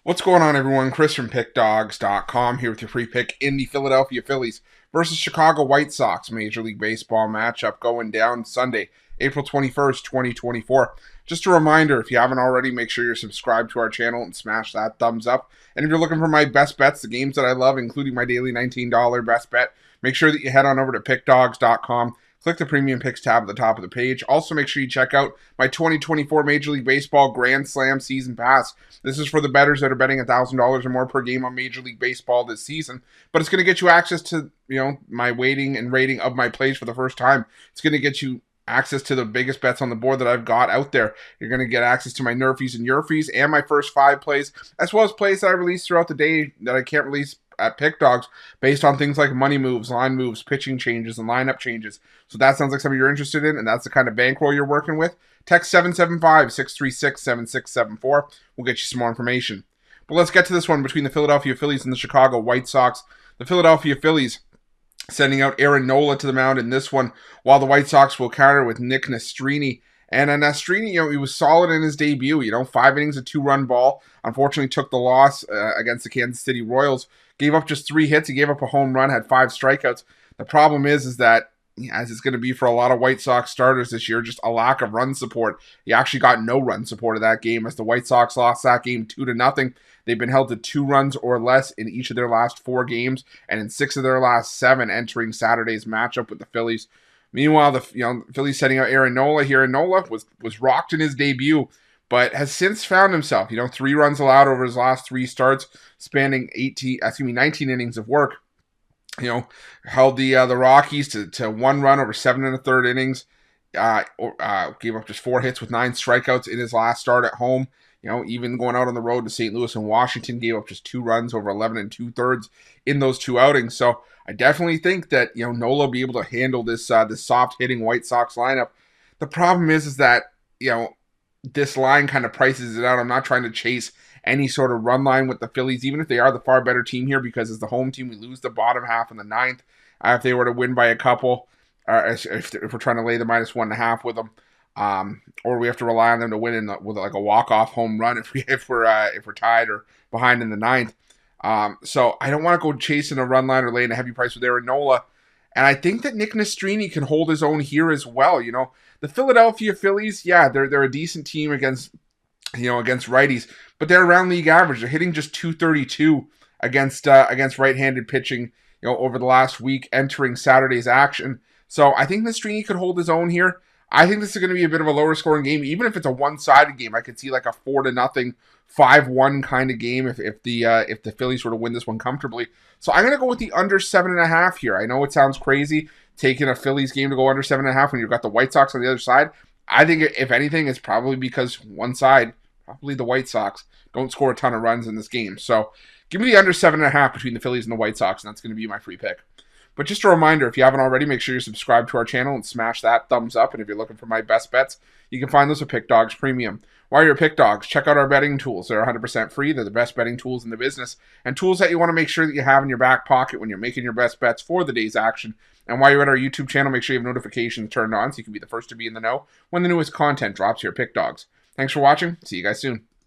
What's going on, everyone? Chris from Pickdawgz.com here with your free pick in the Philadelphia Phillies versus Chicago White Sox Major League Baseball matchup going down Sunday, April 21st, 2024. Just a reminder, if you haven't already, make sure you're subscribed to our channel and smash that thumbs up. And if you're looking for my best bets, the games that I love, including my daily $19 best bet, make sure that you head on over to Pickdawgz.com. Click the Premium Picks tab at the top of the page. Also, make sure you check out my 2024 Major League Baseball Grand Slam Season Pass. This is for the bettors that are betting $1,000 or more per game on Major League Baseball this season. But it's going to get you access to, my weighting and rating of my plays for the first time. It's going to get you access to the biggest bets on the board that I've got out there. You're going to get access to my Nerfies and Yurfies and my first 5 plays, as well as plays that I release throughout the day that I can't release at Pick Dawgz based on things like money moves, line moves, pitching changes, and lineup changes. So that sounds like something you're interested in, and that's the kind of bankroll you're working with. Text 775-636-7674. We'll get you some more information. But let's get to this one between the Philadelphia Phillies and the Chicago White Sox. The Philadelphia Phillies sending out Aaron Nola to the mound in this one, while the White Sox will counter with Nick Nastrini. And Nastrini, he was solid in his debut. 5 innings, a 2-run ball. Unfortunately, took the loss against the Kansas City Royals. Gave up just 3 hits. He gave up a home run, had 5 strikeouts. The problem is that, as it's going to be for a lot of White Sox starters this year, just a lack of run support. He actually got no run support of that game as the White Sox lost that game 2-0. They've been held to 2 runs or less in each of their last 4 games and in 6 of their last 7 entering Saturday's matchup with the Phillies. Meanwhile, the Phillies setting out Aaron Nola here. And Nola was rocked in his debut, but has since found himself. 3 runs allowed over his last 3 starts, spanning 19 innings of work. Held the Rockies to 1 run over 7 1/3 innings. Gave up just 4 hits with 9 strikeouts in his last start at home. Even going out on the road to St. Louis and Washington, gave up just 2 runs over 11 2/3 in those 2 outings. So I definitely think that Nola will be able to handle this soft hitting White Sox lineup. The problem is that this line kind of prices it out. I'm not trying to chase any sort of run line with the Phillies, even if they are the far better team here, because as the home team, we lose the bottom half in the 9th. If they were to win by a couple, if we're trying to lay the -1.5 with them, or we have to rely on them to win with like a walk-off home run if we're tied or behind in the 9th. So I don't want to go chasing a run line or laying a heavy price with Aaron Nola. And I think that Nick Nastrini can hold his own here as well. The Philadelphia Phillies, they're a decent team against righties, but they're around league average. They're hitting just .232 against right-handed pitching, over the last week entering Saturday's action. So I think Nastrini could hold his own here. I think this is going to be a bit of a lower scoring game, even if it's a one-sided game. I could see like a 4-0, 5-1 kind of game if the Phillies were to win this one comfortably. So I'm going to go with the under 7.5 here. I know it sounds crazy taking a Phillies game to go under 7.5 when you've got the White Sox on the other side. I think if anything, it's probably because one side, probably the White Sox, don't score a ton of runs in this game. So give me the under 7.5 between the Phillies and the White Sox, and that's going to be my free pick. But just a reminder, if you haven't already, make sure you're subscribed to our channel and smash that thumbs up. And if you're looking for my best bets, you can find those at Pick Dawgz Premium. While you're at Pick Dawgz, check out our betting tools. They're 100% free. They're the best betting tools in the business, and tools that you want to make sure that you have in your back pocket when you're making your best bets for the day's action. And while you're at our YouTube channel, make sure you have notifications turned on so you can be the first to be in the know when the newest content drops here at Pick Dawgz. Thanks for watching. See you guys soon.